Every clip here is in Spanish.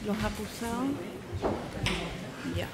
Los acusados. Ya.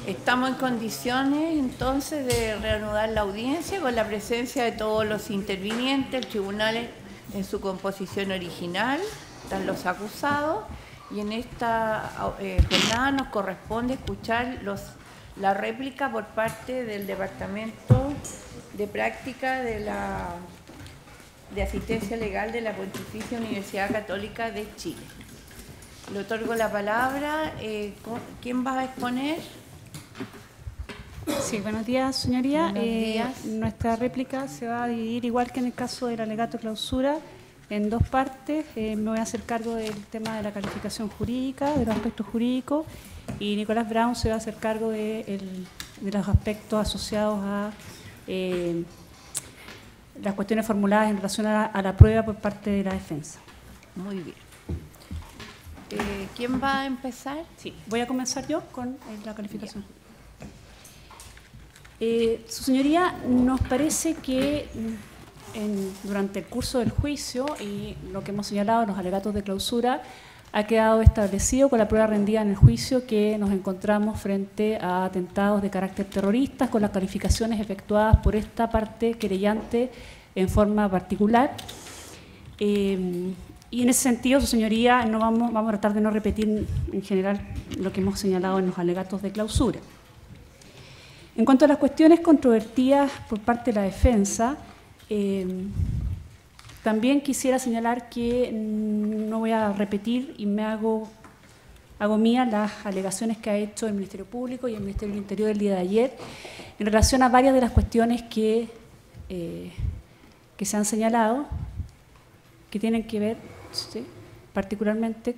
Estamos en condiciones entonces de reanudar la audiencia con la presencia de todos los intervinientes. El tribunal en su composición original, están los acusados, y en esta jornada nos corresponde escuchar la réplica por parte del Departamento de Práctica de Asistencia Legal de la Pontificia Universidad Católica de Chile. Le otorgo la palabra. ¿Quién va a exponer? Sí, buenos días, señoría. Buenos días. Nuestra réplica se va a dividir, igual que en el caso del alegato de clausura, en dos partes. Me voy a hacer cargo del tema de la calificación jurídica, de los aspectos jurídicos, y Nicolás Brown se va a hacer cargo de los aspectos asociados a las cuestiones formuladas en relación a la prueba por parte de la defensa. Muy bien. ¿Quién va a empezar? Sí, voy a comenzar yo con la calificación. Su señoría, nos parece que durante el curso del juicio y lo que hemos señalado en los alegatos de clausura, ha quedado establecido con la prueba rendida en el juicio que nos encontramos frente a atentados de carácter terrorista con las calificaciones efectuadas por esta parte querellante en forma particular. Y en ese sentido, su señoría, vamos a tratar de no repetir en general lo que hemos señalado en los alegatos de clausura. En cuanto a las cuestiones controvertidas por parte de la defensa, también quisiera señalar que no voy a repetir y me hago mías las alegaciones que ha hecho el Ministerio Público y el Ministerio del Interior el día de ayer en relación a varias de las cuestiones que se han señalado, que tienen que ver, ¿sí? Particularmente,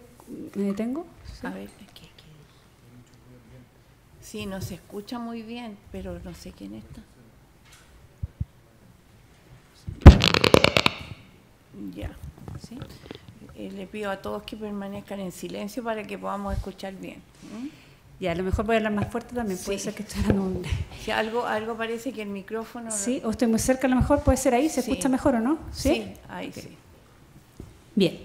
¿me detengo? ¿Sí? A ver, sí, no se escucha muy bien, pero no sé quién está. Ya, ¿sí? Le pido a todos que permanezcan en silencio para que podamos escuchar bien. Ya, a lo mejor voy a hablar más fuerte también, puede ser que estoy hablando... Si algo parece que el micrófono... Sí, o estoy muy cerca, a lo mejor puede ser ahí, ¿se escucha mejor o no? Sí, ahí sí. Bien.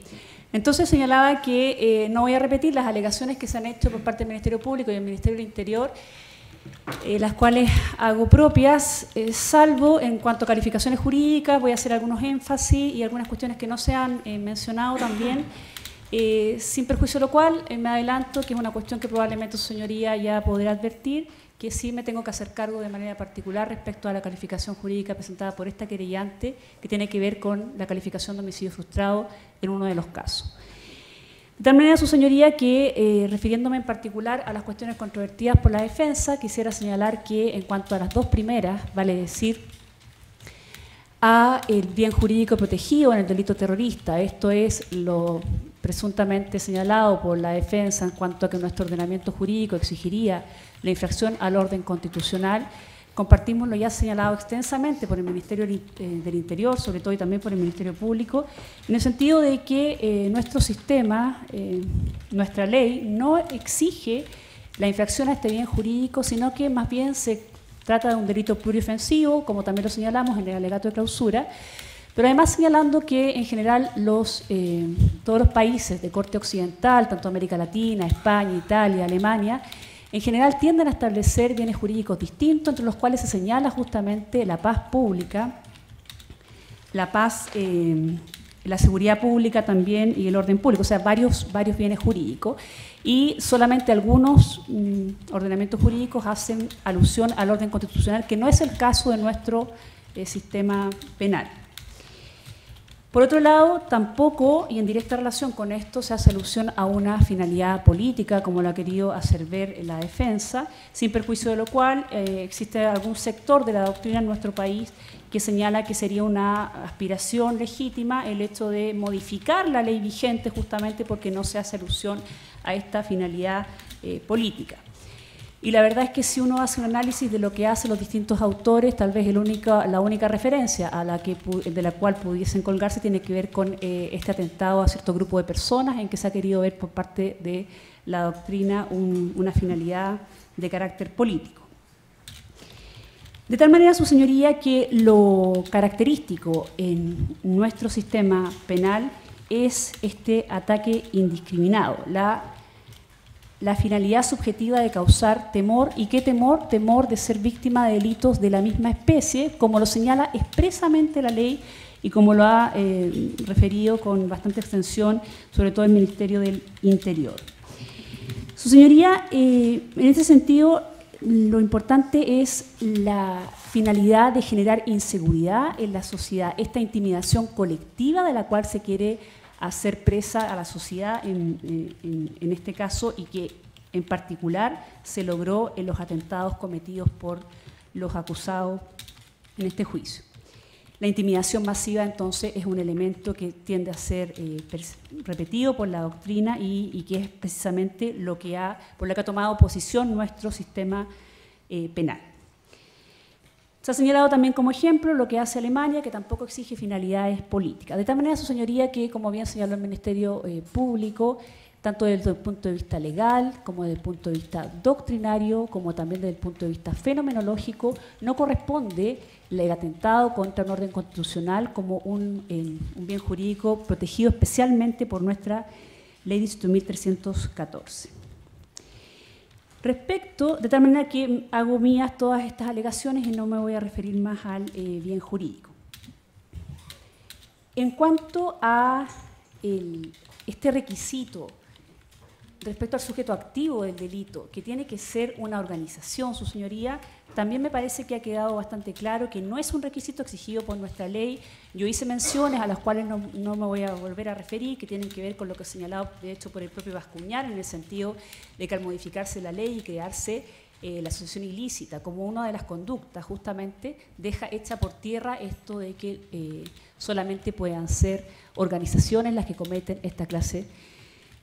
Entonces señalaba que no voy a repetir las alegaciones que se han hecho por parte del Ministerio Público y del Ministerio del Interior, las cuales hago propias, salvo en cuanto a calificaciones jurídicas. Voy a hacer algunos énfasis y algunas cuestiones que no se han mencionado también, sin perjuicio de lo cual me adelanto que es una cuestión que probablemente su señoría ya podrá advertir, que sí me tengo que hacer cargo de manera particular respecto a la calificación jurídica presentada por esta querellante, que tiene que ver con la calificación de homicidio frustrado en uno de los casos. De tal manera, su señoría, que refiriéndome en particular a las cuestiones controvertidas por la defensa, quisiera señalar que en cuanto a las dos primeras, vale decir, a el bien jurídico protegido en el delito terrorista, esto es lo presuntamente señalado por la defensa en cuanto a que nuestro ordenamiento jurídico exigiría la infracción al orden constitucional, compartimos lo ya señalado extensamente por el Ministerio del Interior, sobre todo, y también por el Ministerio Público, en el sentido de que nuestro sistema, nuestra ley, no exige la infracción a este bien jurídico, sino que más bien se trata de un delito pluriofensivo, como también lo señalamos en el alegato de clausura, pero además señalando que en general todos los países de corte occidental, tanto América Latina, España, Italia, Alemania, en general tienden a establecer bienes jurídicos distintos, entre los cuales se señala justamente la paz pública, la paz, la seguridad pública también y el orden público, o sea, varios bienes jurídicos, y solamente algunos ordenamientos jurídicos hacen alusión al orden constitucional, que no es el caso de nuestro sistema penal. Por otro lado, tampoco, y en directa relación con esto, se hace alusión a una finalidad política, como lo ha querido hacer ver la defensa, sin perjuicio de lo cual existe algún sector de la doctrina en nuestro país que señala que sería una aspiración legítima el hecho de modificar la ley vigente justamente porque no se hace alusión a esta finalidad política. Y la verdad es que si uno hace un análisis de lo que hacen los distintos autores, tal vez la única referencia de la cual pudiesen colgarse tiene que ver con este atentado a cierto grupo de personas en que se ha querido ver por parte de la doctrina una finalidad de carácter político. De tal manera, su señoría, que lo característico en nuestro sistema penal es este ataque indiscriminado, la finalidad subjetiva de causar temor. ¿Y qué temor? Temor de ser víctima de delitos de la misma especie, como lo señala expresamente la ley y como lo ha referido con bastante extensión, sobre todo el Ministerio del Interior. Su señoría, en este sentido, lo importante es la finalidad de generar inseguridad en la sociedad, esta intimidación colectiva de la cual se quiere hacer presa a la sociedad en este caso, y que en particular se logró en los atentados cometidos por los acusados en este juicio. La intimidación masiva, entonces, es un elemento que tiende a ser repetido por la doctrina y que es precisamente por lo que ha tomado posición nuestro sistema penal. Se ha señalado también como ejemplo lo que hace Alemania, que tampoco exige finalidades políticas. De tal manera, su señoría, que como bien señaló el Ministerio Público, tanto desde el punto de vista legal, como desde el punto de vista doctrinario, como también desde el punto de vista fenomenológico, no corresponde el atentado contra un orden constitucional como un bien jurídico protegido especialmente por nuestra Ley 18.314. De tal manera que hago mías todas estas alegaciones y no me voy a referir más al bien jurídico. En cuanto a este requisito respecto al sujeto activo del delito, que tiene que ser una organización, su señoría, también me parece que ha quedado bastante claro que no es un requisito exigido por nuestra ley. Yo hice menciones a las cuales no me voy a volver a referir, que tienen que ver con lo que ha señalado, de hecho, por el propio Bascuñán, en el sentido de que al modificarse la ley y crearse la asociación ilícita como una de las conductas, justamente deja hecha por tierra esto de que solamente puedan ser organizaciones las que cometen esta clase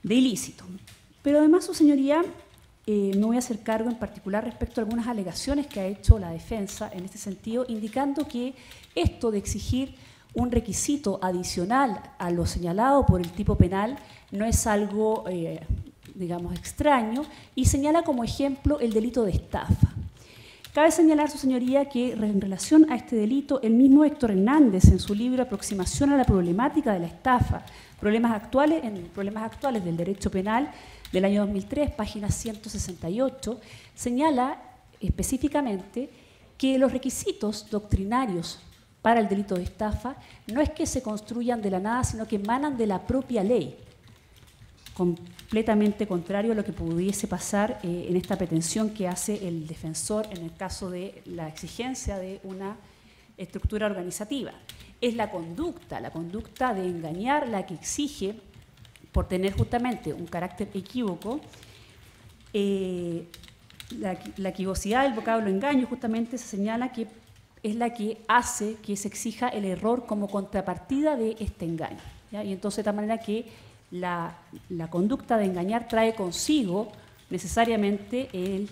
de ilícito. Pero además, su señoría, me voy a hacer cargo en particular respecto a algunas alegaciones que ha hecho la defensa en este sentido, indicando que esto de exigir un requisito adicional a lo señalado por el tipo penal no es algo, digamos, extraño, y señala como ejemplo el delito de estafa. Cabe señalar, su señoría, que en relación a este delito, el mismo Héctor Hernández, en su libro Aproximación a la problemática de la estafa, problemas actuales del derecho penal, del año 2003, página 168, señala específicamente que los requisitos doctrinarios para el delito de estafa no es que se construyan de la nada, sino que emanan de la propia ley, completamente contrario a lo que pudiese pasar en esta pretensión que hace el defensor en el caso de la exigencia de una estructura organizativa. Es la conducta de engañar la que exige, por tener justamente un carácter equívoco, la equivocidad del vocablo engaño justamente se señala que es la que hace que se exija el error como contrapartida de este engaño, ¿ya? Y entonces, de tal manera que la conducta de engañar trae consigo necesariamente el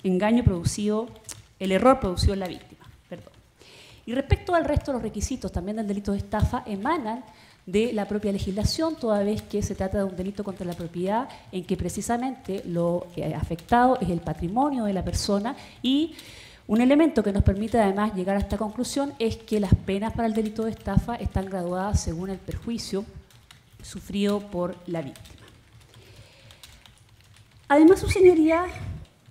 error producido en la víctima. Perdón. Y respecto al resto de los requisitos también del delito de estafa, emanan de la propia legislación, toda vez que se trata de un delito contra la propiedad en que precisamente lo afectado es el patrimonio de la persona, y un elemento que nos permite además llegar a esta conclusión es que las penas para el delito de estafa están graduadas según el perjuicio sufrido por la víctima. Además, su señoría,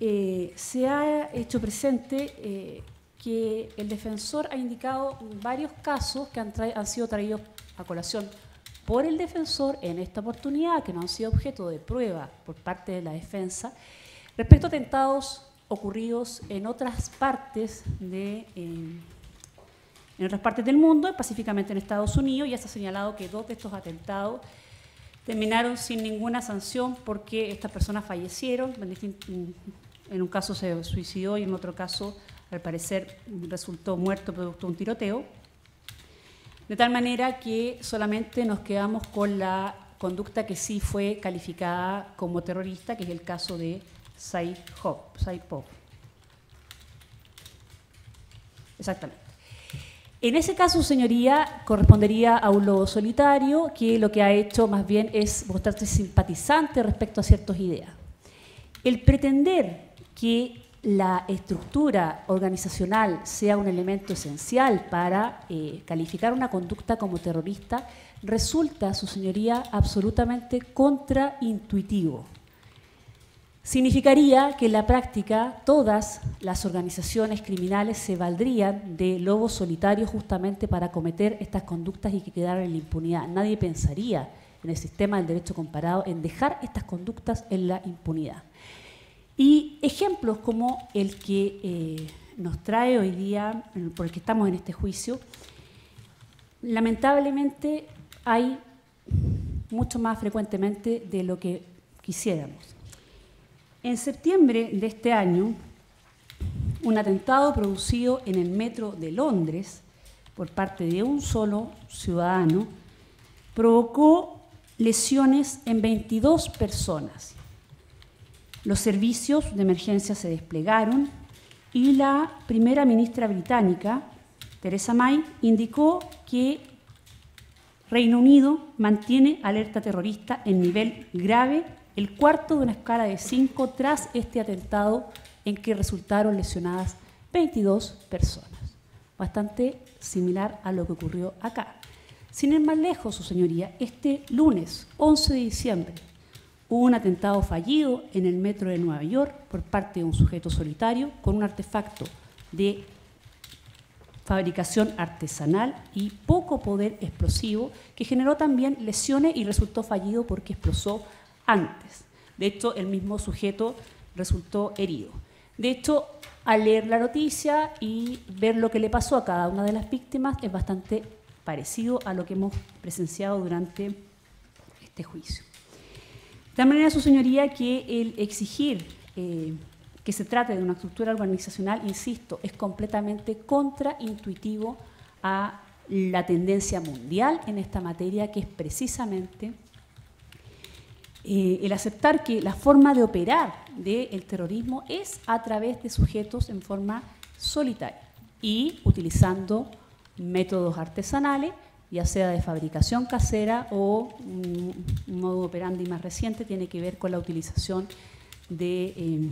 se ha hecho presente que el defensor ha indicado varios casos que han sido traídos a colación por el defensor en esta oportunidad, que no han sido objeto de prueba por parte de la defensa, respecto a atentados ocurridos en otras partes en otras partes del mundo, específicamente en Estados Unidos. Ya está señalado que 2 de estos atentados terminaron sin ninguna sanción porque estas personas fallecieron. En un caso se suicidó y en otro caso, al parecer, resultó muerto producto de un tiroteo. De tal manera que solamente nos quedamos con la conducta que sí fue calificada como terrorista, que es el caso de Saipov. Exactamente. En ese caso, señoría, correspondería a un lobo solitario que lo que ha hecho más bien es mostrarse simpatizante respecto a ciertas ideas. El pretender que la estructura organizacional sea un elemento esencial para calificar una conducta como terrorista resulta, su señoría, absolutamente contraintuitivo. Significaría que en la práctica todas las organizaciones criminales se valdrían de lobos solitarios justamente para cometer estas conductas y que quedaran en la impunidad. Nadie pensaría en el sistema del derecho comparado en dejar estas conductas en la impunidad. Y ejemplos como el que nos trae hoy día, por el que estamos en este juicio, lamentablemente hay mucho más frecuentemente de lo que quisiéramos. En septiembre de este año, un atentado producido en el metro de Londres por parte de un solo ciudadano provocó lesiones en 22 personas. Los servicios de emergencia se desplegaron y la primera ministra británica, Theresa May, indicó que Reino Unido mantiene alerta terrorista en nivel grave, el cuarto de una escala de 5 tras este atentado en que resultaron lesionadas 22 personas. Bastante similar a lo que ocurrió acá. Sin ir más lejos, su señoría, este lunes 11 de diciembre hubo un atentado fallido en el metro de Nueva York por parte de un sujeto solitario con un artefacto de fabricación artesanal y poco poder explosivo que generó también lesiones y resultó fallido porque explotó antes. De hecho, el mismo sujeto resultó herido. De hecho, al leer la noticia y ver lo que le pasó a cada una de las víctimas es bastante parecido a lo que hemos presenciado durante este juicio. De tal manera, su señoría, que el exigir que se trate de una estructura organizacional, insisto, es completamente contraintuitivo a la tendencia mundial en esta materia, que es precisamente el aceptar que la forma de operar del terrorismo es a través de sujetos en forma solitaria y utilizando métodos artesanales, ya sea de fabricación casera o un modo operandi más reciente tiene que ver con la utilización de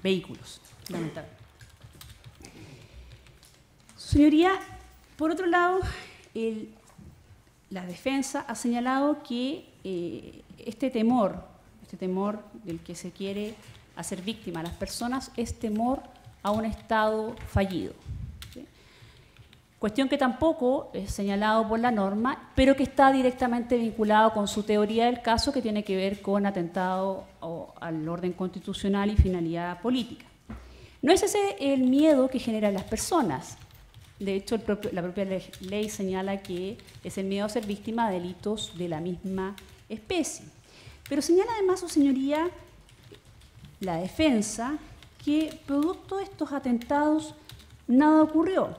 vehículos, lamentablemente. Señoría, por otro lado, la defensa ha señalado que este temor del que se quiere hacer víctima a las personas es temor a un Estado fallido. ¿Sí? Cuestión que tampoco es señalado por la norma, pero que está directamente vinculado con su teoría del caso, que tiene que ver con atentado al orden constitucional y finalidad política. No es ese el miedo que generan las personas. De hecho, la propia ley señala que es el miedo a ser víctima de delitos de la misma especie. Pero señala además, su señoría, la defensa, que producto de estos atentados nada ocurrió.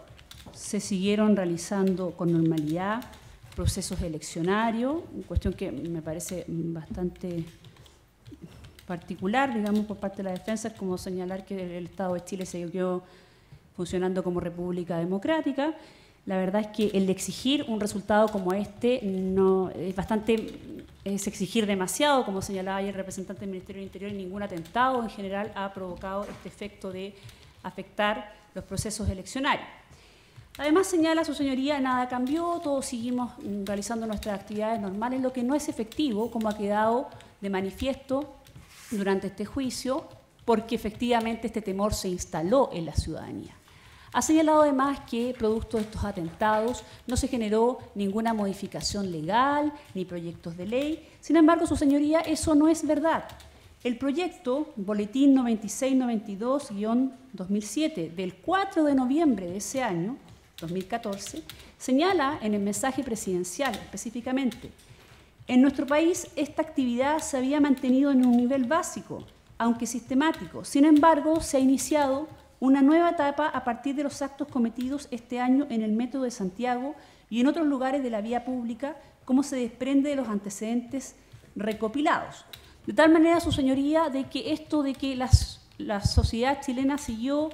Se siguieron realizando con normalidad procesos eleccionarios, cuestión que me parece bastante particular, digamos, por parte de la defensa, es como señalar que el Estado de Chile siguió funcionando como república democrática. La verdad es que el de exigir un resultado como este no es exigir demasiado, como señalaba ayer el representante del Ministerio del Interior, y ningún atentado en general ha provocado este efecto de afectar los procesos eleccionarios. Además, señala su señoría, nada cambió, todos seguimos realizando nuestras actividades normales, lo que no es efectivo, como ha quedado de manifiesto durante este juicio, porque efectivamente este temor se instaló en la ciudadanía. Ha señalado además que producto de estos atentados no se generó ninguna modificación legal ni proyectos de ley. Sin embargo, su señoría, eso no es verdad. El proyecto Boletín 9692-2007 del 4 de noviembre de ese año 2014, señala en el mensaje presidencial específicamente: en nuestro país esta actividad se había mantenido en un nivel básico, aunque sistemático. Sin embargo, se ha iniciado una nueva etapa a partir de los actos cometidos este año en el Metro de Santiago y en otros lugares de la vía pública, como se desprende de los antecedentes recopilados. De tal manera, su señoría, de que esto de que la sociedad chilena siguió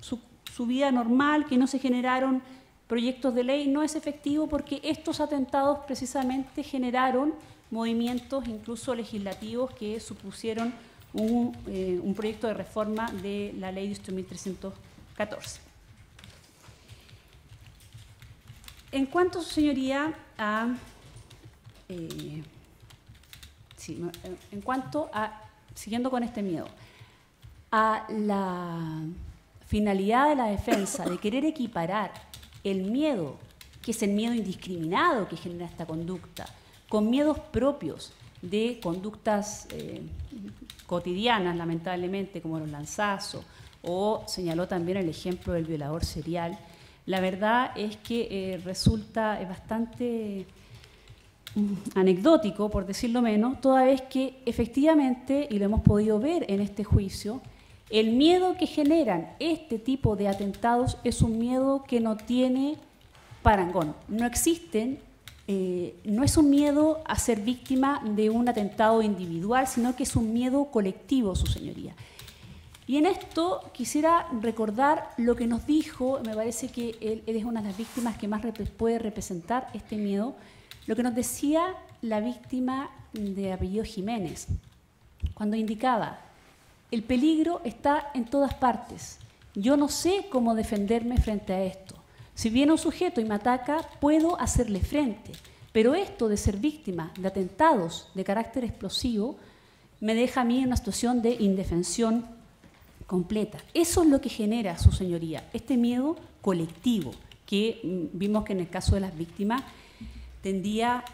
su vida normal, que no se generaron proyectos de ley, no es efectivo, porque estos atentados precisamente generaron movimientos incluso legislativos que supusieron un proyecto de reforma de la ley 18.314. En cuanto, su señoría, siguiendo con este miedo, a la finalidad de la defensa de querer equiparar el miedo, que es el miedo indiscriminado que genera esta conducta, con miedos propios de conductas cotidianas, lamentablemente, como los lanzazos, o señaló también el ejemplo del violador serial, la verdad es que resulta bastante anecdótico, por decirlo menos, toda vez que efectivamente, y lo hemos podido ver en este juicio, el miedo que generan este tipo de atentados es un miedo que no tiene parangón. No existen, no es un miedo a ser víctima de un atentado individual, sino que es un miedo colectivo, su señoría. Y en esto quisiera recordar lo que nos dijo, me parece que él es una de las víctimas que más puede representar este miedo, lo que nos decía la víctima de apellido Jiménez, cuando indicaba: el peligro está en todas partes. Yo no sé cómo defenderme frente a esto. Si viene un sujeto y me ataca, puedo hacerle frente. Pero esto de ser víctima de atentados de carácter explosivo me deja a mí en una situación de indefensión completa. Eso es lo que genera, su señoría, este miedo colectivo, que vimos que en el caso de las víctimas tendía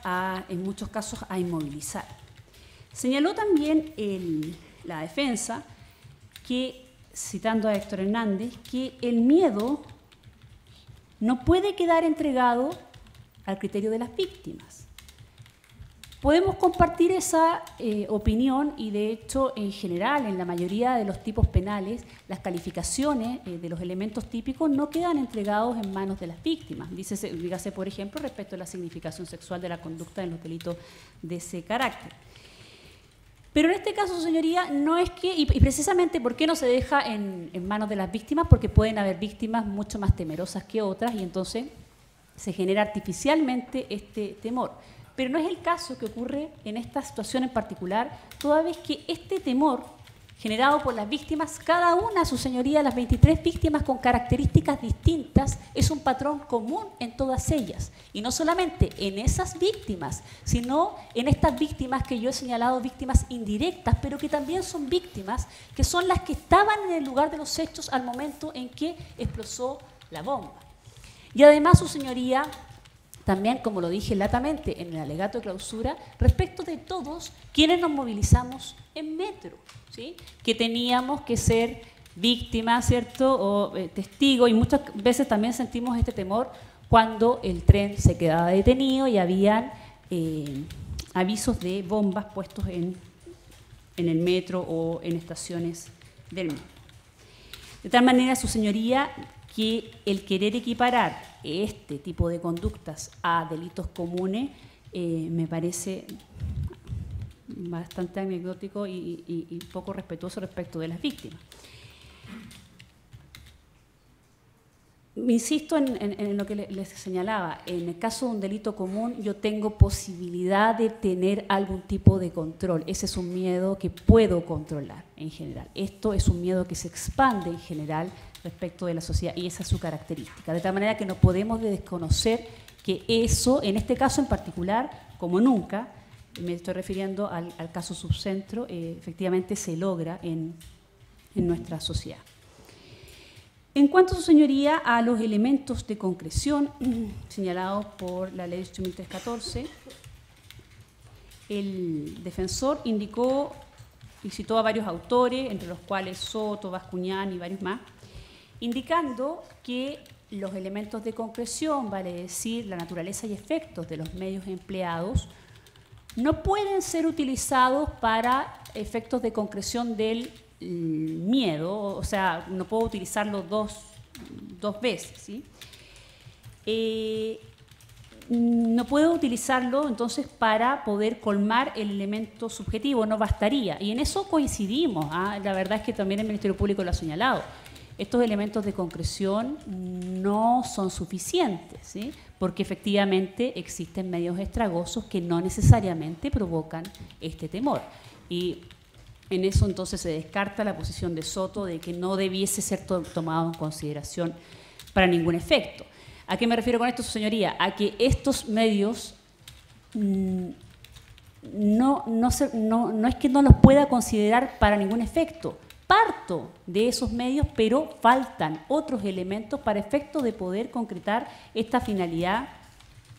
en muchos casos a inmovilizar. Señaló también la defensa, que, citando a Héctor Hernández, que el miedo no puede quedar entregado al criterio de las víctimas. Podemos compartir esa opinión y, de hecho, en general, en la mayoría de los tipos penales, las calificaciones de los elementos típicos no quedan entregados en manos de las víctimas. Dígase, por ejemplo, respecto a la significación sexual de la conducta en los delitos de ese carácter. Pero en este caso, señoría, no es que, y precisamente, ¿por qué no se deja en manos de las víctimas? Porque pueden haber víctimas mucho más temerosas que otras y entonces se genera artificialmente este temor. Pero no es el caso que ocurre en esta situación en particular, toda vez que este temor generado por las víctimas, cada una, su señoría, las 23 víctimas con características distintas, es un patrón común en todas ellas. Y no solamente en esas víctimas, sino en estas víctimas que yo he señalado, víctimas indirectas, pero que también son víctimas, que son las que estaban en el lugar de los hechos al momento en que explotó la bomba. Y además, su señoría, también, como lo dije latamente en el alegato de clausura, respecto de todos quienes nos movilizamos en Metro, ¿sí? Que teníamos que ser víctimas, ¿cierto?, o testigos, y muchas veces también sentimos este temor cuando el tren se quedaba detenido y habían avisos de bombas puestos en el metro o en estaciones del metro. De tal manera, su señoría, que el querer equiparar este tipo de conductas a delitos comunes me parece bastante anecdótico y poco respetuoso respecto de las víctimas. Insisto en lo que les señalaba, en el caso de un delito común yo tengo posibilidad de tener algún tipo de control. Ese es un miedo que puedo controlar en general. Esto es un miedo que se expande en general respecto de la sociedad y esa es su característica. De tal manera que no podemos desconocer que eso, en este caso en particular, como nunca, me estoy refiriendo al caso Subcentro, efectivamente se logra en nuestra sociedad. En cuanto, su señoría, a los elementos de concreción señalados por la ley 8.314, el defensor indicó y citó a varios autores, entre los cuales Soto, Bascuñán y varios más, indicando que los elementos de concreción, vale decir, la naturaleza y efectos de los medios empleados, no pueden ser utilizados para efectos de concreción del miedo, o sea, no puedo utilizarlo dos veces, ¿sí? No puedo utilizarlo entonces para poder colmar el elemento subjetivo, no bastaría. Y en eso coincidimos, ¿ah? La verdad es que también el Ministerio Público lo ha señalado. Estos elementos de concreción no son suficientes, ¿sí? Porque efectivamente existen medios extragosos que no necesariamente provocan este temor. Y en eso entonces se descarta la posición de Soto de que no debiese ser tomado en consideración para ningún efecto. ¿A qué me refiero con esto, su señoría? A que estos medios no es que no los pueda considerar para ningún efecto. Parto de esos medios, pero faltan otros elementos para efecto de poder concretar esta finalidad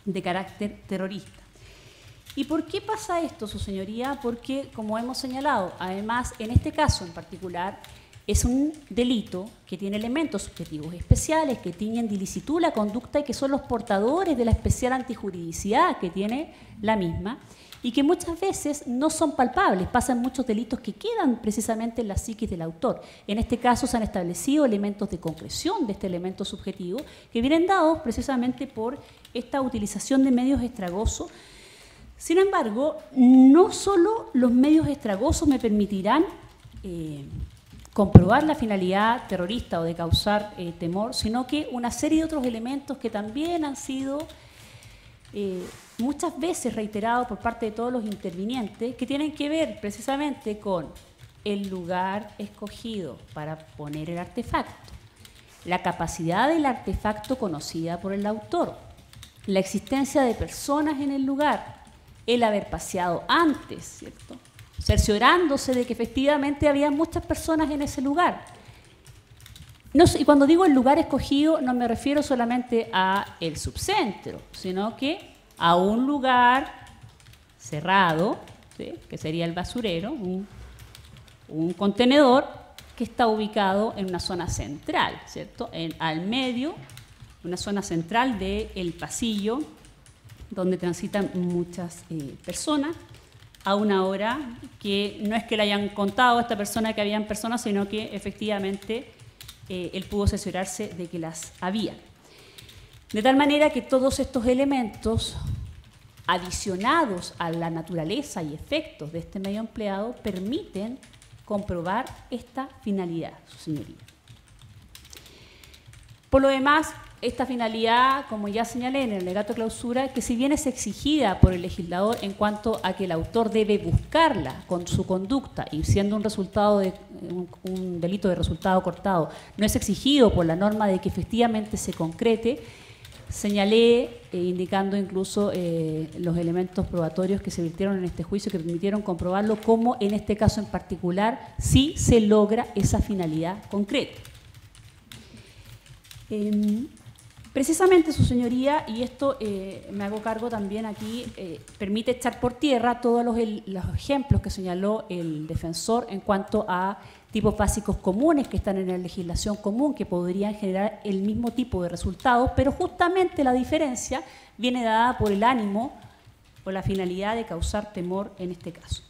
de carácter terrorista. ¿Y por qué pasa esto, su señoría? Porque, como hemos señalado, además, en este caso en particular, es un delito que tiene elementos subjetivos especiales, que tiñen de ilicitud la conducta y que son los portadores de la especial antijuridicidad que tiene la misma y que muchas veces no son palpables, pasan muchos delitos que quedan precisamente en la psiquis del autor. En este caso se han establecido elementos de concreción de este elemento subjetivo que vienen dados precisamente por esta utilización de medios extragosos. Sin embargo, no solo los medios extragosos me permitirán comprobar la finalidad terrorista o de causar temor, sino que una serie de otros elementos que también han sido muchas veces reiterados por parte de todos los intervinientes, que tienen que ver precisamente con el lugar escogido para poner el artefacto, la capacidad del artefacto conocida por el autor, la existencia de personas en el lugar, el haber paseado antes, ¿cierto?, cerciorándose de que efectivamente había muchas personas en ese lugar. Y cuando digo el lugar escogido, no me refiero solamente a el subcentro, sino que a un lugar cerrado, ¿sí?, que sería el basurero, un contenedor que está ubicado en una zona central, ¿cierto?, al medio, una zona central del pasillo, donde transitan muchas personas, a una hora que no es que le hayan contado a esta persona que habían personas, sino que efectivamente él pudo cerciorarse de que las había. De tal manera que todos estos elementos, adicionados a la naturaleza y efectos de este medio empleado, permiten comprobar esta finalidad, su señoría. Por lo demás, esta finalidad, como ya señalé en el alegato de clausura, que si bien es exigida por el legislador en cuanto a que el autor debe buscarla con su conducta y siendo un resultado de un delito de resultado cortado, no es exigido por la norma de que efectivamente se concrete, señalé, indicando incluso los elementos probatorios que se virtieron en este juicio que permitieron comprobarlo, como en este caso en particular sí se logra esa finalidad concreta. Precisamente, su señoría, y esto me hago cargo también aquí, permite echar por tierra todos los ejemplos que señaló el defensor en cuanto a tipos básicos comunes que están en la legislación común, que podrían generar el mismo tipo de resultados, pero justamente la diferencia viene dada por el ánimo o la finalidad de causar temor en este caso.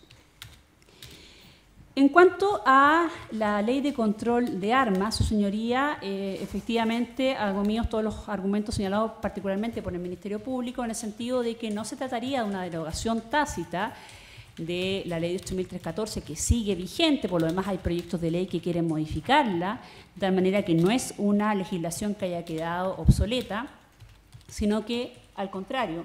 En cuanto a la ley de control de armas, su señoría, efectivamente, hago míos todos los argumentos señalados particularmente por el Ministerio Público, en el sentido de que no se trataría de una derogación tácita de la ley de 8.314 que sigue vigente, por lo demás hay proyectos de ley que quieren modificarla, de tal manera que no es una legislación que haya quedado obsoleta, sino que, al contrario,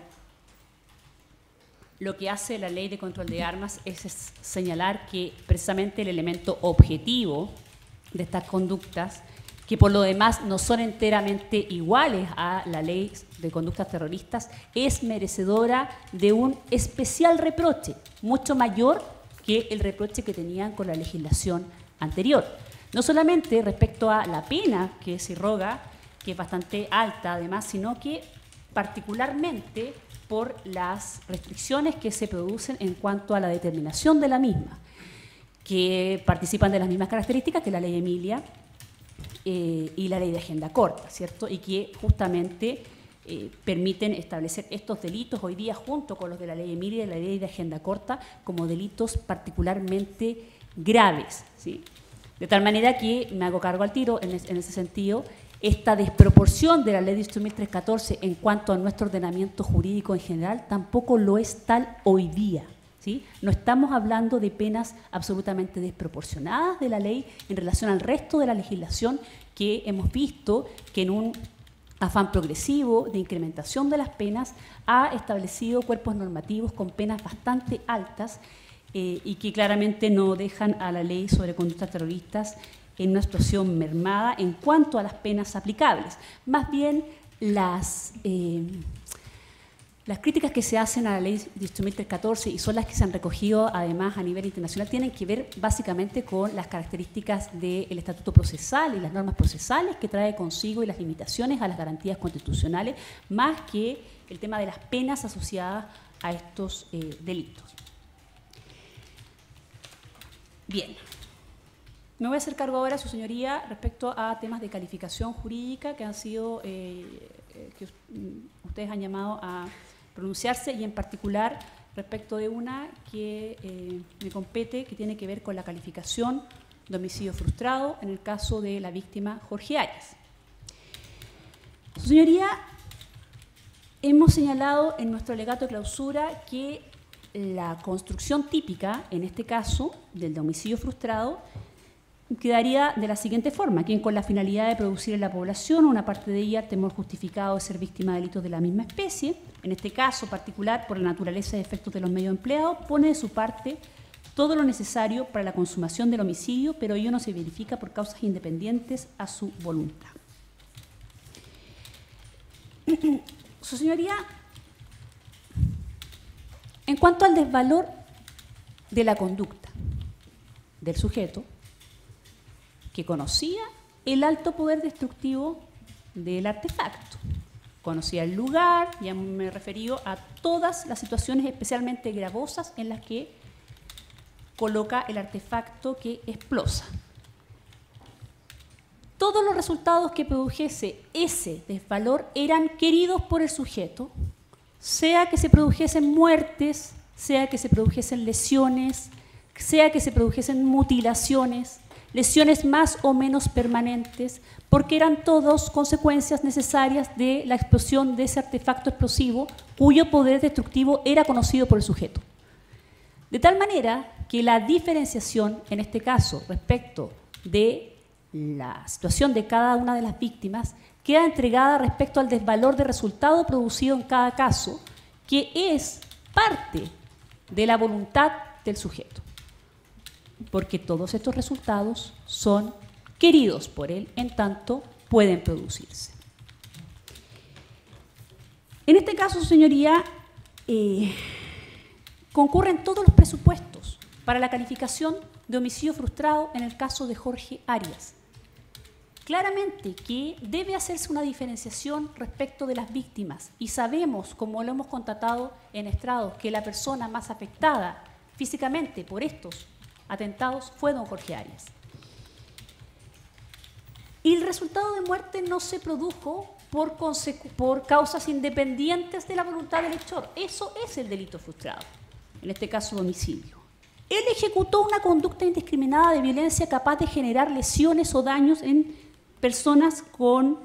lo que hace la ley de control de armas es señalar que precisamente el elemento objetivo de estas conductas, que por lo demás no son enteramente iguales a la ley de conductas terroristas, es merecedora de un especial reproche, mucho mayor que el reproche que tenían con la legislación anterior. No solamente respecto a la pena que se irroga, que es bastante alta además, sino que particularmente por las restricciones que se producen en cuanto a la determinación de la misma, que participan de las mismas características que la ley Emilia, y la ley de agenda corta, ¿cierto? Y que justamente permiten establecer estos delitos hoy día junto con los de la ley Emilia y la ley de agenda corta como delitos particularmente graves, ¿sí? De tal manera que me hago cargo al tiro en ese sentido. Esta desproporción de la ley 10.314 en cuanto a nuestro ordenamiento jurídico en general tampoco lo es tal hoy día, ¿sí? No estamos hablando de penas absolutamente desproporcionadas de la ley en relación al resto de la legislación que hemos visto que en un afán progresivo de incrementación de las penas ha establecido cuerpos normativos con penas bastante altas y que claramente no dejan a la ley sobre conductas terroristas en una situación mermada en cuanto a las penas aplicables. Más bien las críticas que se hacen a la ley 10.314 y son las que se han recogido además a nivel internacional tienen que ver básicamente con las características del estatuto procesal y las normas procesales que trae consigo y las limitaciones a las garantías constitucionales, más que el tema de las penas asociadas a estos delitos. Bien. Me voy a hacer cargo ahora, su señoría, respecto a temas de calificación jurídica que han sido, que ustedes han llamado a pronunciarse y en particular respecto de una que me compete, que tiene que ver con la calificación de homicidio frustrado en el caso de la víctima Jorge Arias. Su señoría, hemos señalado en nuestro alegato de clausura que la construcción típica, en este caso, del de homicidio frustrado, quedaría de la siguiente forma: quien con la finalidad de producir en la población una parte de ella temor justificado de ser víctima de delitos de la misma especie, en este caso particular por la naturaleza y efectos de los medios empleados, pone de su parte todo lo necesario para la consumación del homicidio, pero ello no se verifica por causas independientes a su voluntad. Su señoría, en cuanto al desvalor de la conducta del sujeto, que conocía el alto poder destructivo del artefacto, conocía el lugar, ya me he referido a todas las situaciones especialmente gravosas en las que coloca el artefacto que explosa. Todos los resultados que produjese ese desvalor eran queridos por el sujeto, sea que se produjesen muertes, sea que se produjesen lesiones, sea que se produjesen mutilaciones, lesiones más o menos permanentes, porque eran todos consecuencias necesarias de la explosión de ese artefacto explosivo cuyo poder destructivo era conocido por el sujeto. De tal manera que la diferenciación, en este caso, respecto de la situación de cada una de las víctimas, queda entregada respecto al desvalor de resultado producido en cada caso, que es parte de la voluntad del sujeto, porque todos estos resultados son queridos por él, en tanto pueden producirse. En este caso, su señoría, concurren todos los presupuestos para la calificación de homicidio frustrado en el caso de Jorge Arias. Claramente que debe hacerse una diferenciación respecto de las víctimas y sabemos, como lo hemos constatado en estrados, que la persona más afectada físicamente por estos atentados fue don Jorge Arias. Y el resultado de muerte no se produjo por causas independientes de la voluntad del hechor. Eso es el delito frustrado, en este caso de homicidio. Él ejecutó una conducta indiscriminada de violencia capaz de generar lesiones o daños en personas con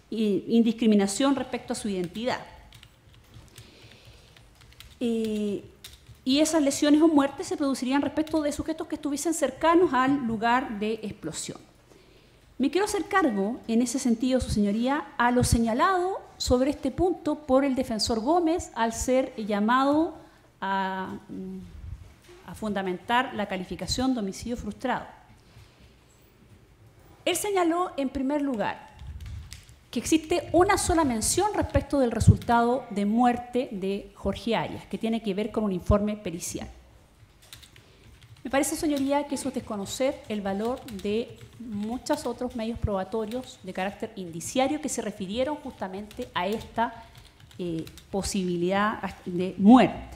indiscriminación respecto a su identidad. Y esas lesiones o muertes se producirían respecto de sujetos que estuviesen cercanos al lugar de explosión. Me quiero hacer cargo, en ese sentido, su señoría, a lo señalado sobre este punto por el defensor Gómez al ser llamado a fundamentar la calificación de homicidio frustrado. Él señaló, en primer lugar, que existe una sola mención respecto del resultado de muerte de Jorge Arias, que tiene que ver con un informe pericial. Me parece, señoría, que eso es desconocer el valor de muchos otros medios probatorios de carácter indiciario que se refirieron justamente a esta posibilidad de muerte.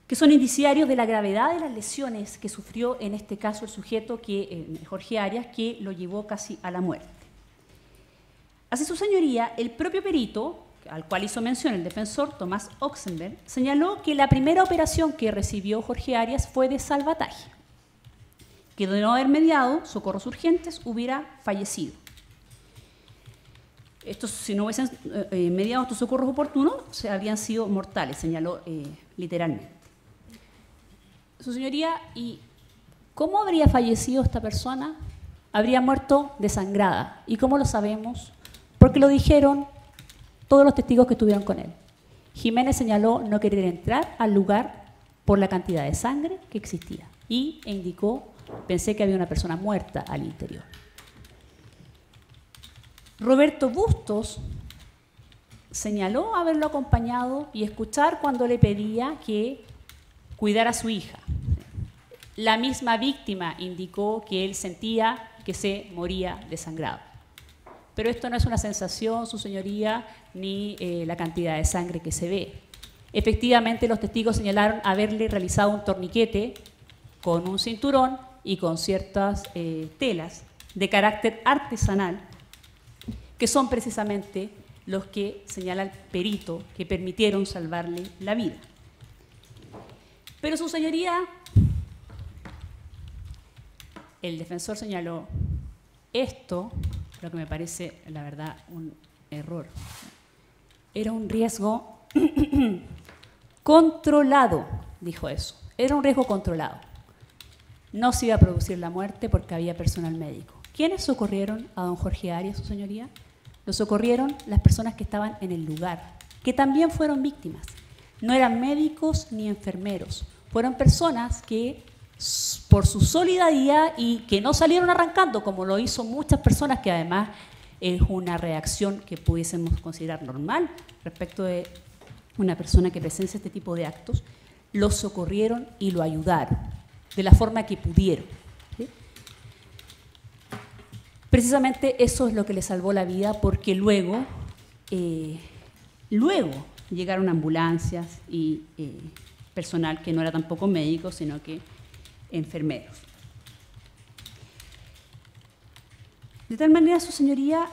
que son indiciarios de la gravedad de las lesiones que sufrió en este caso el sujeto, Jorge Arias, que lo llevó casi a la muerte. Así, su señoría, el propio perito, al cual hizo mención el defensor Tomás Oxenberg, señaló que la primera operación que recibió Jorge Arias fue de salvataje, que de no haber mediado socorros urgentes hubiera fallecido. Estos, si no hubiesen mediado estos socorros oportunos, habrían sido mortales, señaló literalmente. Su señoría, ¿y cómo habría fallecido esta persona? Habría muerto desangrada. ¿Y cómo lo sabemos? Porque lo dijeron todos los testigos que estuvieron con él. Jiménez señaló no querer entrar al lugar por la cantidad de sangre que existía e indicó, pensé que había una persona muerta al interior. Roberto Bustos señaló haberlo acompañado y escuchar cuando le pedía que cuidara a su hija. La misma víctima indicó que él sentía que se moría desangrado. Pero esto no es una sensación, su señoría, ni la cantidad de sangre que se ve. Efectivamente, los testigos señalaron haberle realizado un torniquete con un cinturón y con ciertas telas de carácter artesanal, que son precisamente los que señala el perito que permitieron salvarle la vida. Pero su señoría, el defensor señaló esto, lo que me parece, la verdad, un error. Era un riesgo controlado, dijo eso. Era un riesgo controlado. No se iba a producir la muerte porque había personal médico. ¿Quiénes socorrieron a don Jorge Arias, su señoría? Lo socorrieron las personas que estaban en el lugar, que también fueron víctimas. No eran médicos ni enfermeros. Fueron personas que, por su solidaridad y que no salieron arrancando, como lo hizo muchas personas, que además es una reacción que pudiésemos considerar normal respecto de una persona que presencia este tipo de actos, lo socorrieron y lo ayudaron de la forma que pudieron. ¿Sí? Precisamente eso es lo que le salvó la vida, porque luego llegaron ambulancias y personal que no era tampoco médico, sino que enfermeros. De tal manera, su señoría,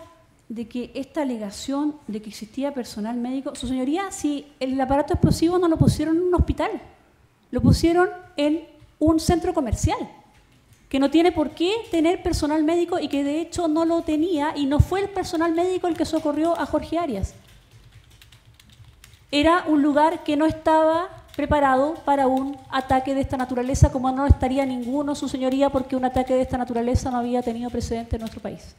de que esta alegación de que existía personal médico, su señoría, si el aparato explosivo no lo pusieron en un hospital, lo pusieron en un centro comercial, que no tiene por qué tener personal médico y que de hecho no lo tenía, y no fue el personal médico el que socorrió a Jorge Arias. Era un lugar que no estaba preparado para un ataque de esta naturaleza, como no estaría ninguno, su señoría, porque un ataque de esta naturaleza no había tenido precedente en nuestro país.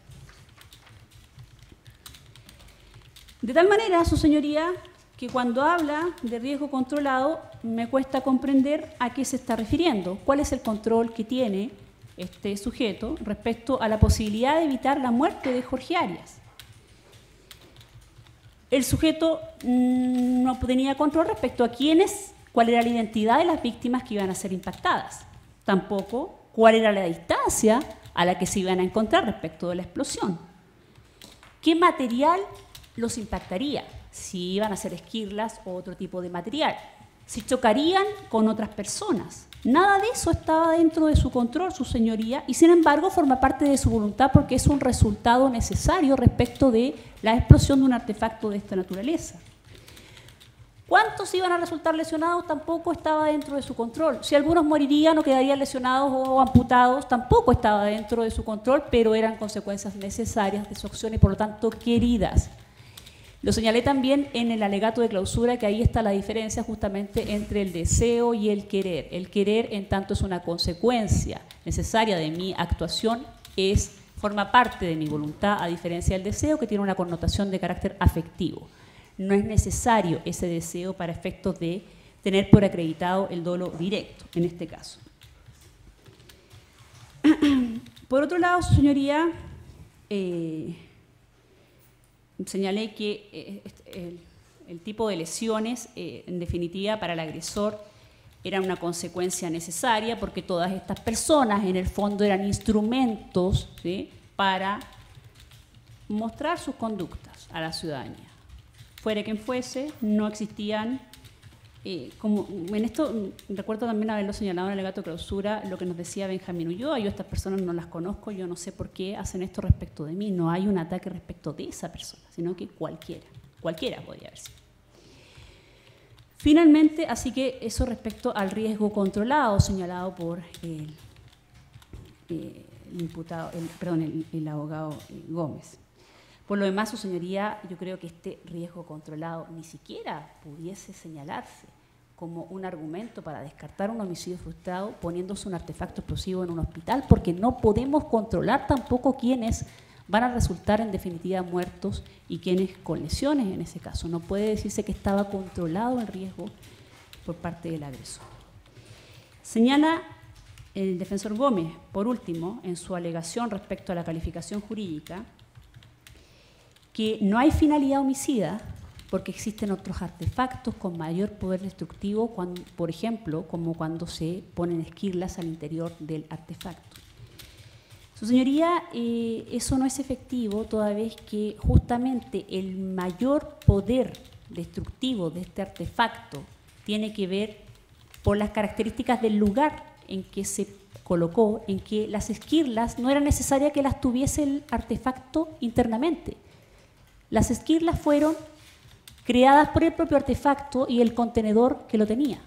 De tal manera, su señoría, que cuando habla de riesgo controlado, me cuesta comprender a qué se está refiriendo, cuál es el control que tiene este sujeto respecto a la posibilidad de evitar la muerte de Jorge Arias. El sujeto no tenía control respecto a quiénes, cuál era la identidad de las víctimas que iban a ser impactadas, tampoco cuál era la distancia a la que se iban a encontrar respecto de la explosión, qué material los impactaría, si iban a ser esquirlas o otro tipo de material, si chocarían con otras personas. Nada de eso estaba dentro de su control, su señoría, y sin embargo forma parte de su voluntad porque es un resultado necesario respecto de la explosión de un artefacto de esta naturaleza. ¿Cuántos iban a resultar lesionados? Tampoco estaba dentro de su control. Si algunos morirían o quedarían lesionados o amputados, tampoco estaba dentro de su control, pero eran consecuencias necesarias de su acción y por lo tanto queridas. Lo señalé también en el alegato de clausura, que ahí está la diferencia justamente entre el deseo y el querer. El querer, en tanto es una consecuencia necesaria de mi actuación, forma parte de mi voluntad, a diferencia del deseo, que tiene una connotación de carácter afectivo. No es necesario ese deseo para efectos de tener por acreditado el dolo directo, en este caso. Por otro lado, su señoría, señalé que el tipo de lesiones, en definitiva, para el agresor era una consecuencia necesaria porque todas estas personas, en el fondo, eran instrumentos, ¿sí?, para mostrar sus conductas a la ciudadanía. Fuera quien fuese, no existían como en esto recuerdo también haberlo señalado en el alegato de clausura, lo que nos decía Benjamín Ulloa: yo a estas personas no las conozco, yo no sé por qué hacen esto respecto de mí. No hay un ataque respecto de esa persona, sino que cualquiera podría haber sido. Finalmente, así que eso respecto al riesgo controlado señalado por el abogado Gómez. Por lo demás, su señoría, yo creo que este riesgo controlado ni siquiera pudiese señalarse como un argumento para descartar un homicidio frustrado poniéndose un artefacto explosivo en un hospital, porque no podemos controlar tampoco quiénes van a resultar en definitiva muertos y quiénes con lesiones en ese caso. No puede decirse que estaba controlado el riesgo por parte del agresor. Señala el defensor Gómez, por último, en su alegación respecto a la calificación jurídica, que no hay finalidad homicida porque existen otros artefactos con mayor poder destructivo, cuando, por ejemplo, como cuando se ponen esquirlas al interior del artefacto. Su señoría, eso no es efectivo, toda vez que justamente el mayor poder destructivo de este artefacto tiene que ver por las características del lugar en que se colocó, en que las esquirlas no era necesaria que las tuviese el artefacto internamente. Las esquirlas fueron creadas por el propio artefacto y el contenedor que lo tenía.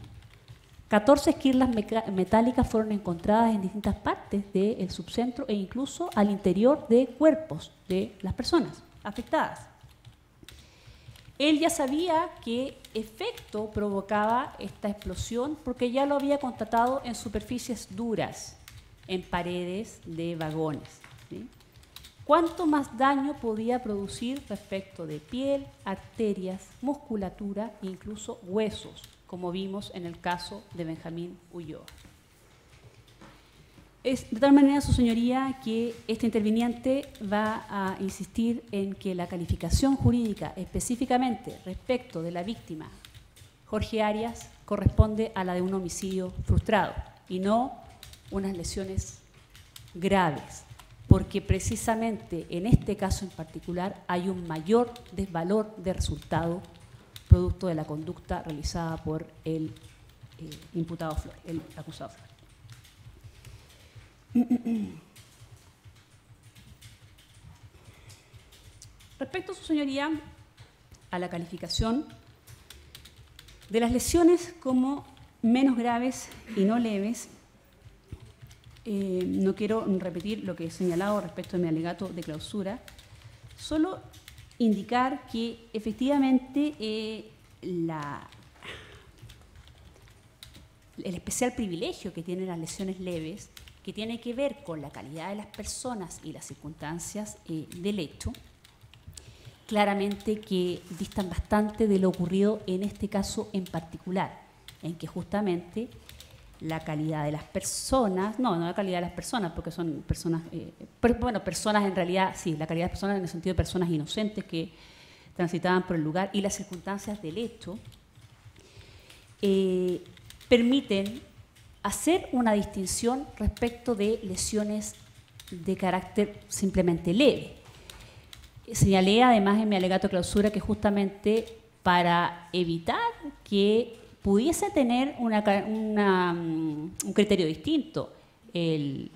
14 esquirlas metálicas fueron encontradas en distintas partes del subcentro e incluso al interior de cuerpos de las personas afectadas. Él ya sabía qué efecto provocaba esta explosión porque ya lo había constatado en superficies duras, en paredes de vagones, ¿sí? ¿Cuánto más daño podía producir respecto de piel, arterias, musculatura e incluso huesos, como vimos en el caso de Benjamín Ulloa? Es de tal manera, su señoría, que este interviniente va a insistir en que la calificación jurídica específicamente respecto de la víctima Jorge Arias corresponde a la de un homicidio frustrado y no unas lesiones graves, porque precisamente en este caso en particular hay un mayor desvalor de resultado producto de la conducta realizada por el imputado Flores, el acusado Flores. Respecto, su señoría, a la calificación de las lesiones como menos graves y no leves, no quiero repetir lo que he señalado respecto de mi alegato de clausura, solo indicar que efectivamente el especial privilegio que tienen las lesiones leves, que tiene que ver con la calidad de las personas y las circunstancias del hecho, claramente que distan bastante de lo ocurrido en este caso en particular, en que justamente la calidad de las personas, no la calidad de las personas, porque son personas, bueno, personas en realidad, sí, la calidad de las personas en el sentido de personas inocentes que transitaban por el lugar y las circunstancias del hecho, permiten hacer una distinción respecto de lesiones de carácter simplemente leve. Señalé además en mi alegato de clausura que justamente para evitar que pudiese tener un criterio distinto el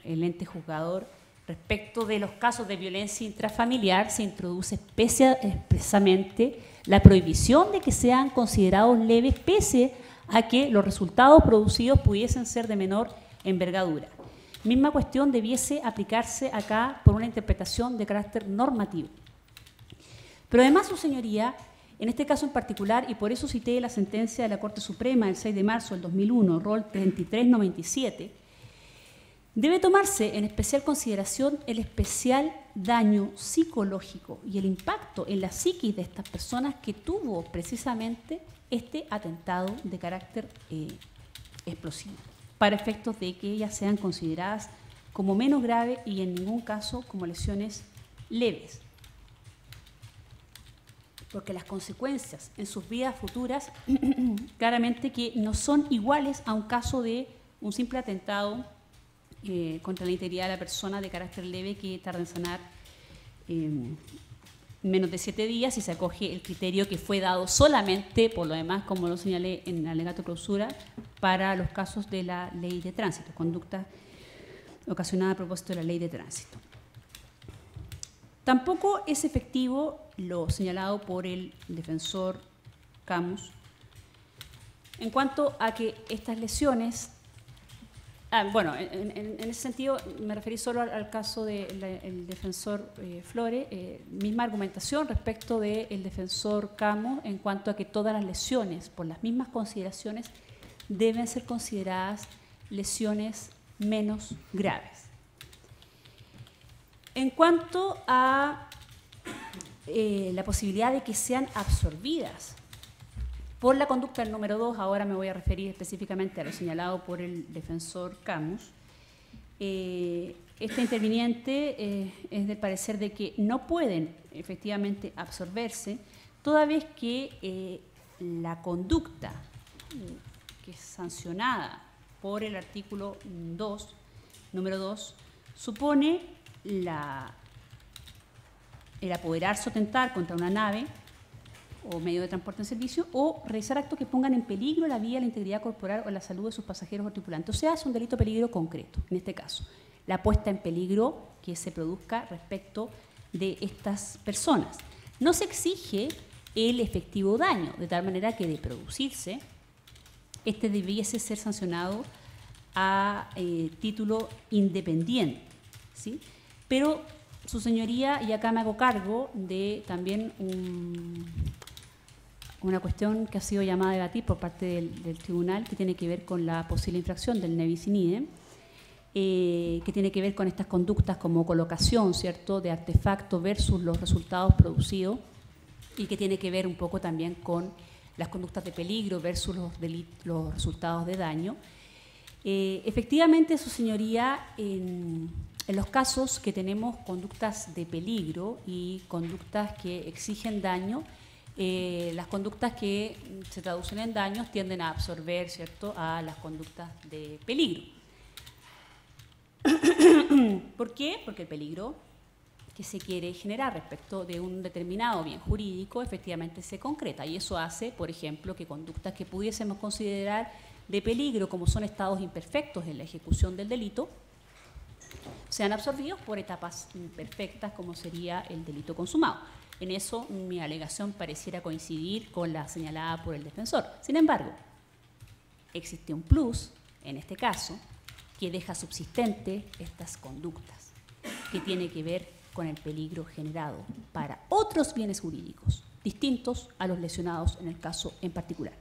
ente juzgador respecto de los casos de violencia intrafamiliar, se introduce expresamente la prohibición de que sean considerados leves pese a que los resultados producidos pudiesen ser de menor envergadura. Misma cuestión debiese aplicarse acá por una interpretación de carácter normativo. Pero además, su señoría, en este caso en particular, y por eso cité la sentencia de la Corte Suprema del 6 de marzo del 2001, rol 3397, debe tomarse en especial consideración el especial daño psicológico y el impacto en la psiquis de estas personas que tuvo precisamente este atentado de carácter explosivo, para efectos de que ellas sean consideradas como menos graves y en ningún caso como lesiones leves, porque las consecuencias en sus vidas futuras claramente que no son iguales a un caso de un simple atentado contra la integridad de la persona de carácter leve que tarda en sanar menos de 7 días y se acoge el criterio que fue dado solamente, por lo demás, como lo señalé en el alegato clausura, para los casos de la ley de tránsito, conducta ocasionada a propósito de la ley de tránsito. Tampoco es efectivo lo señalado por el defensor Camus en cuanto a que estas lesiones, bueno, en ese sentido me referí solo al caso del defensor Flores, misma argumentación respecto del defensor Camus en cuanto a que todas las lesiones, por las mismas consideraciones, deben ser consideradas lesiones menos graves. En cuanto a la posibilidad de que sean absorbidas por la conducta del número 2, ahora me voy a referir específicamente a lo señalado por el defensor Camus, este interviniente es del parecer de que no pueden efectivamente absorberse, toda vez que la conducta que es sancionada por el artículo 2, número 2, supone el apoderarse o tentar contra una nave o medio de transporte en servicio o realizar actos que pongan en peligro la vida, la integridad corporal o la salud de sus pasajeros o tripulantes. O sea, es un delito de peligro concreto, en este caso. La puesta en peligro que se produzca respecto de estas personas. No se exige el efectivo daño, de tal manera que de producirse, este debiese ser sancionado a título independiente, ¿sí? Pero su señoría, y acá me hago cargo de también una cuestión que ha sido llamada a debatir por parte del tribunal, que tiene que ver con la posible infracción del nebis in idem, que tiene que ver con estas conductas como colocación, ¿cierto?, de artefactos versus los resultados producidos, y que tiene que ver un poco también con las conductas de peligro versus los resultados de daño. Efectivamente, su señoría, en los casos que tenemos conductas de peligro y conductas que exigen daño, las conductas que se traducen en daños tienden a absorber, ¿cierto?, a las conductas de peligro. ¿Por qué? Porque el peligro que se quiere generar respecto de un determinado bien jurídico efectivamente se concreta, y eso hace, por ejemplo, que conductas que pudiésemos considerar de peligro, como son estados imperfectos en la ejecución del delito, sean absorbidos por etapas imperfectas, como sería el delito consumado. En eso mi alegación pareciera coincidir con la señalada por el defensor. Sin embargo, existe un plus, en este caso, que deja subsistente estas conductas, que tiene que ver con el peligro generado para otros bienes jurídicos, distintos a los lesionados en el caso en particular.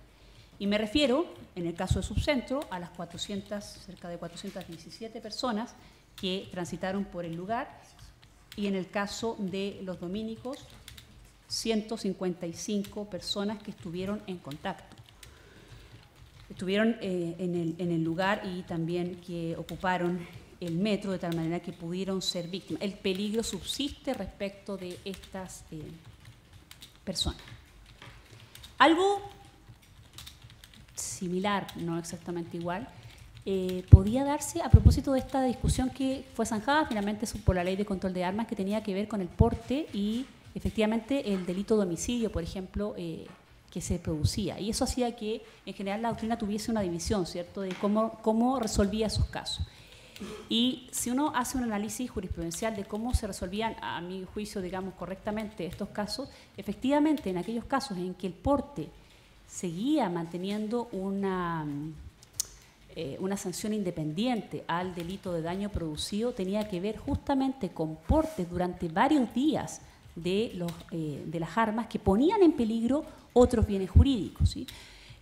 Y me refiero, en el caso de Subcentro, a las cerca de 417 personas que transitaron por el lugar, y en el caso de los dominicos, 155 personas que estuvieron en contacto. Estuvieron en el lugar y también que ocuparon el metro de tal manera que pudieron ser víctimas. El peligro subsiste respecto de estas personas. Algo similar, no exactamente igual, podía darse a propósito de esta discusión que fue zanjada finalmente por la Ley de Control de Armas, que tenía que ver con el porte y efectivamente el delito de homicidio, por ejemplo, que se producía. Y eso hacía que en general la doctrina tuviese una división, ¿cierto?, de cómo resolvía esos casos. Y si uno hace un análisis jurisprudencial de cómo se resolvían, a mi juicio, digamos, correctamente estos casos, efectivamente en aquellos casos en que el porte seguía manteniendo una sanción independiente al delito de daño producido, tenía que ver justamente con portes durante varios días de las armas que ponían en peligro otros bienes jurídicos, ¿sí?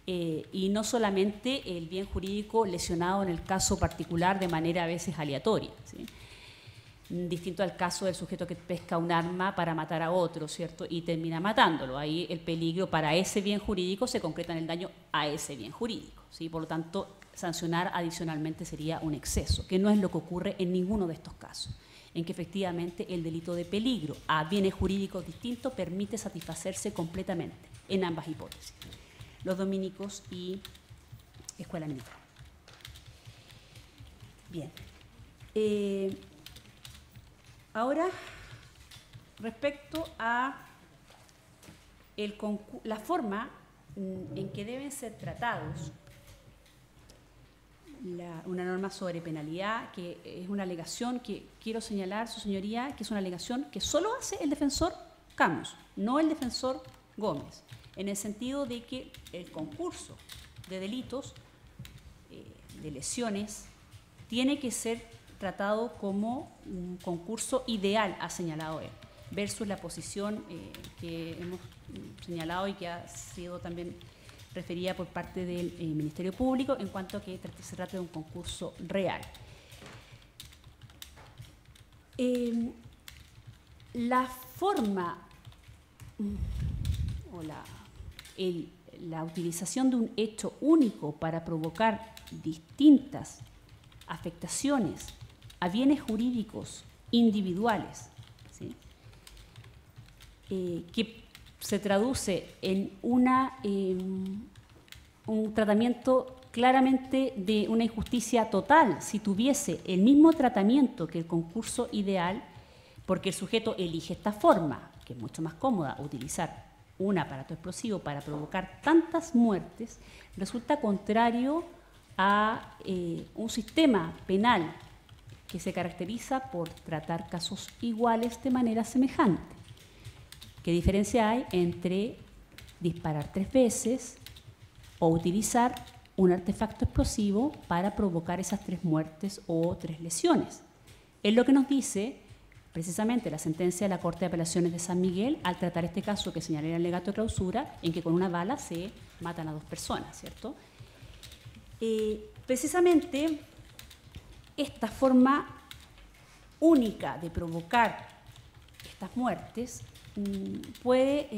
Y no solamente el bien jurídico lesionado en el caso particular de manera a veces aleatoria, ¿sí? Distinto al caso del sujeto que pesca un arma para matar a otro, ¿cierto?, y termina matándolo. Ahí el peligro para ese bien jurídico se concreta en el daño a ese bien jurídico, ¿sí? Por lo tanto, sancionar adicionalmente sería un exceso, que no es lo que ocurre en ninguno de estos casos, en que efectivamente el delito de peligro a bienes jurídicos distintos permite satisfacerse completamente en ambas hipótesis, los dominicos y escuela militar. Bien. Ahora respecto a la forma en que deben ser tratados, una norma sobre penalidad, que es una alegación que quiero señalar, su señoría, que es una alegación que solo hace el defensor Camus, no el defensor Gómez, en el sentido de que el concurso de delitos, de lesiones, tiene que ser tratado como un concurso ideal, ha señalado él, versus la posición que hemos señalado y que ha sido también referida por parte del Ministerio Público en cuanto a que se trata de un concurso real. La forma o la utilización de un hecho único para provocar distintas afectaciones a bienes jurídicos individuales, ¿sí? Que se traduce en un tratamiento claramente de una injusticia total. Si tuviese el mismo tratamiento que el concurso ideal, porque el sujeto elige esta forma, que es mucho más cómoda, utilizar un aparato explosivo para provocar tantas muertes, resulta contrario a un sistema penal que se caracteriza por tratar casos iguales de manera semejante. ¿Qué diferencia hay entre disparar 3 veces o utilizar un artefacto explosivo para provocar esas 3 muertes o 3 lesiones? Es lo que nos dice precisamente la sentencia de la Corte de Apelaciones de San Miguel al tratar este caso que señalé en el alegato de clausura, en que con una bala se matan a 2 personas, ¿cierto? Precisamente esta forma única de provocar estas muertes puede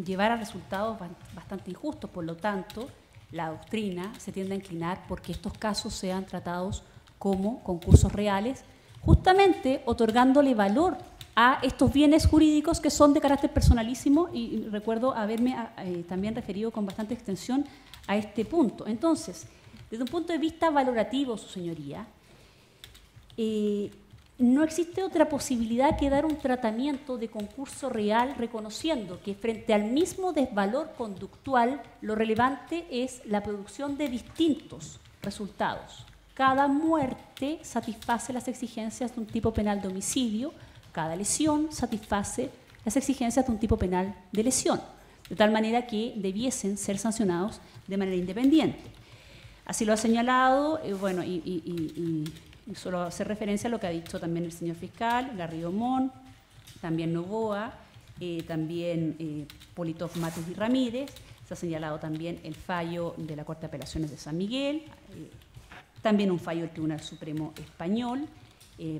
llevar a resultados bastante injustos. Por lo tanto, la doctrina se tiende a inclinar porque estos casos sean tratados como concursos reales, justamente otorgándole valor a estos bienes jurídicos que son de carácter personalísimo, y recuerdo haberme también referido con bastante extensión a este punto. Entonces, desde un punto de vista valorativo, su señoría, no existe otra posibilidad que dar un tratamiento de concurso real, reconociendo que frente al mismo desvalor conductual, lo relevante es la producción de distintos resultados. Cada muerte satisface las exigencias de un tipo penal de homicidio, cada lesión satisface las exigencias de un tipo penal de lesión, de tal manera que debiesen ser sancionados de manera independiente. Así lo ha señalado, bueno, y solo hacer referencia a lo que ha dicho también el señor fiscal, Garrido Mon, también Novoa, también Politov, Matos y Ramírez. Se ha señalado también el fallo de la Corte de Apelaciones de San Miguel, también un fallo del Tribunal Supremo Español,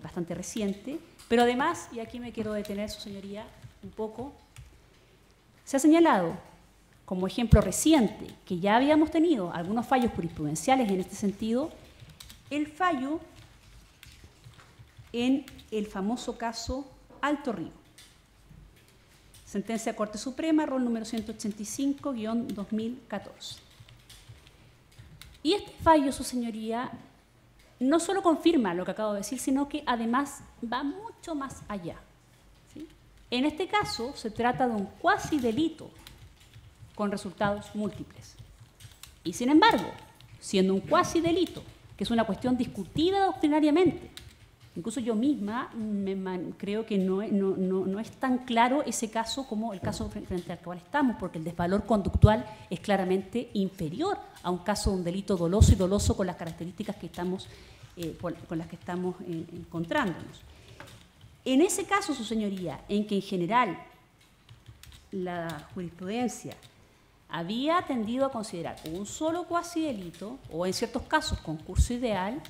bastante reciente. Pero además, y aquí me quiero detener, su señoría, un poco, se ha señalado como ejemplo reciente, que ya habíamos tenido algunos fallos jurisprudenciales en este sentido, el fallo en el famoso caso Alto Río. Sentencia de Corte Suprema, rol número 185-2014. Y este fallo, su señoría, no solo confirma lo que acabo de decir, sino que además va mucho más allá, ¿sí? En este caso se trata de un cuasi delito con resultados múltiples. Y sin embargo, siendo un cuasi delito, que es una cuestión discutida doctrinariamente, incluso yo misma creo que no es tan claro ese caso como el caso frente al cual estamos, porque el desvalor conductual es claramente inferior a un caso de un delito doloso y doloso con las características que estamos, con las que estamos encontrándonos. En ese caso, su señoría, en que en general la jurisprudencia había tendido a considerar un solo cuasi delito, o en ciertos casos concurso ideal,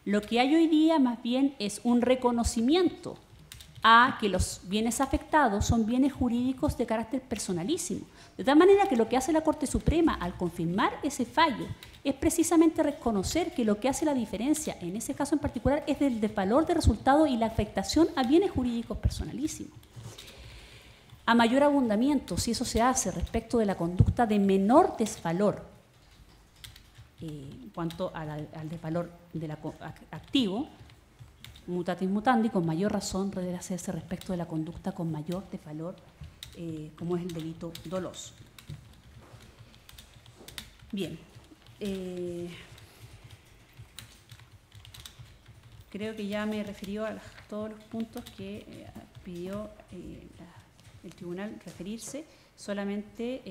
lo que hay hoy día más bien es un reconocimiento a que los bienes afectados son bienes jurídicos de carácter personalísimo. De tal manera que lo que hace la Corte Suprema al confirmar ese fallo es precisamente reconocer que lo que hace la diferencia, en ese caso en particular, es del desvalor de resultado y la afectación a bienes jurídicos personalísimos. A mayor abundamiento, si eso se hace respecto de la conducta de menor desvalor, en cuanto al desvalor del activo, mutatis mutandi, con mayor razón deberá hacerse respecto de la conducta con mayor desvalor, como es el delito doloso. Bien, creo que ya me refirió a todos los puntos que pidió el tribunal referirse. Solamente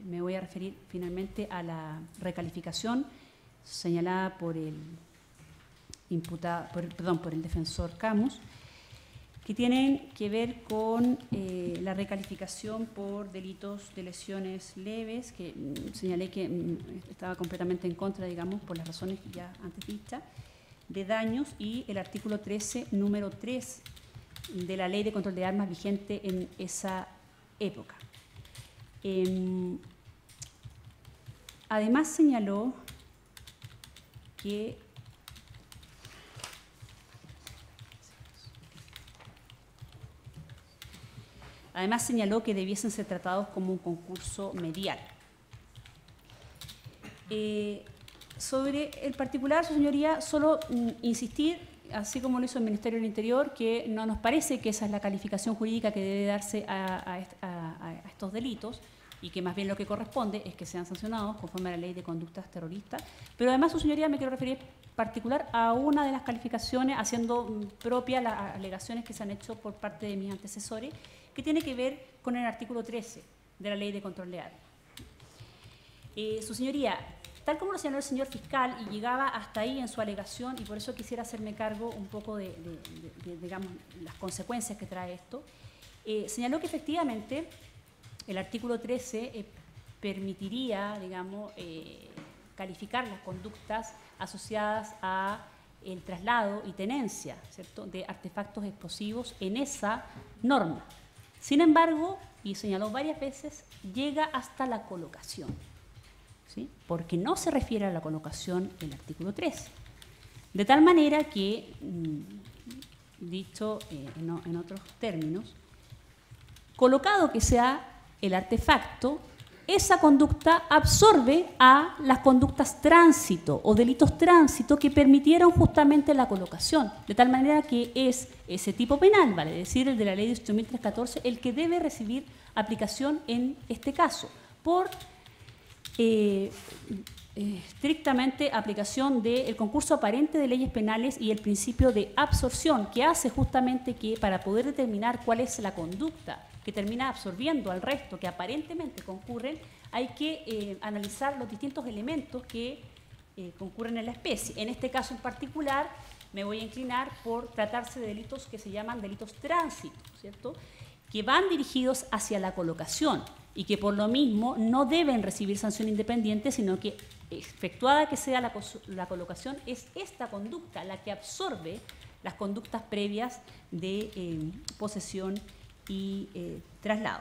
me voy a referir finalmente a la recalificación señalada por el por el defensor Camus, que tienen que ver con la recalificación por delitos de lesiones leves, que señalé que estaba completamente en contra, digamos, por las razones ya antes dichas, de daños, y el artículo 13, número 3 de la Ley de Control de Armas vigente en esa época. Además señaló que debiesen ser tratados como un concurso medial. Sobre el particular, su señoría, solo insistir, así como lo hizo el Ministerio del Interior, que no nos parece que esa es la calificación jurídica que debe darse a estos delitos, y que más bien lo que corresponde es que sean sancionados conforme a la Ley de Conductas Terroristas. Pero además, su señoría, me quiero referir particular a una de las calificaciones, haciendo propias las alegaciones que se han hecho por parte de mis antecesores, que tiene que ver con el artículo 13 de la Ley de Control de Armas. Su señoría, tal como lo señaló el señor fiscal, y llegaba hasta ahí en su alegación, y por eso quisiera hacerme cargo un poco de digamos, las consecuencias que trae esto, señaló que efectivamente el artículo 13 permitiría, digamos, calificar las conductas asociadas a el traslado y tenencia, ¿cierto?, de artefactos explosivos en esa norma. Sin embargo, y señaló varias veces, llega hasta la colocación, ¿sí?, porque no se refiere a la colocación el artículo 13. De tal manera que, dicho en otros términos, colocado que sea el artefacto, esa conducta absorbe a las conductas tránsito o delitos tránsito que permitieron justamente la colocación, de tal manera que es ese tipo penal, vale decir, el de la Ley 18.314, el que debe recibir aplicación en este caso, por estrictamente aplicación del concurso aparente de leyes penales y el principio de absorción, que hace justamente que para poder determinar cuál es la conducta que termina absorbiendo al resto que aparentemente concurren, hay que analizar los distintos elementos que concurren en la especie. En este caso en particular me voy a inclinar por tratarse de delitos que se llaman delitos tránsito, ¿cierto?, que van dirigidos hacia la colocación y que por lo mismo no deben recibir sanción independiente, sino que, efectuada que sea la colocación, es esta conducta la que absorbe las conductas previas de posesión y traslado.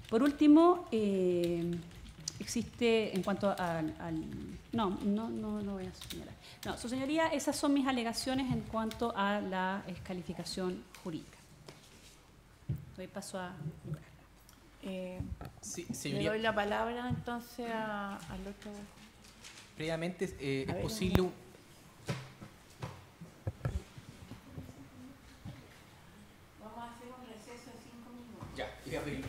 Por último, existe en cuanto al... No voy a señalar. No, su señoría, esas son mis alegaciones en cuanto a la descalificación jurídica. Doy paso a... Sí, le doy la palabra entonces al otro. Previamente, es posible... Vamos a hacer un receso de 5 minutos. Ya, voy a pedir.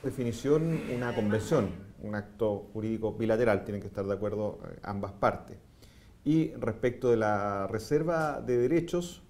Definición, una convención, un acto jurídico bilateral, tienen que estar de acuerdo ambas partes. Y respecto de la reserva de derechos,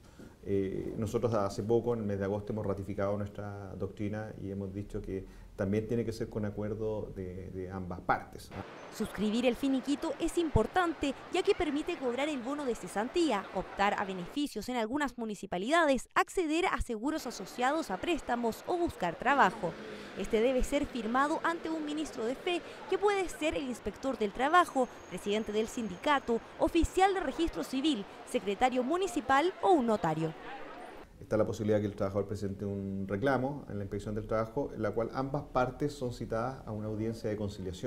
nosotros hace poco, en el mes de agosto, hemos ratificado nuestra doctrina y hemos dicho que también tiene que ser con acuerdo de ambas partes. Suscribir el finiquito es importante, ya que permite cobrar el bono de cesantía, optar a beneficios en algunas municipalidades, acceder a seguros asociados a préstamos o buscar trabajo. Este debe ser firmado ante un ministro de fe, que puede ser el inspector del trabajo, presidente del sindicato, oficial de registro civil, secretario municipal o un notario. Está la posibilidad que el trabajador presente un reclamo en la inspección del trabajo, en la cual ambas partes son citadas a una audiencia de conciliación.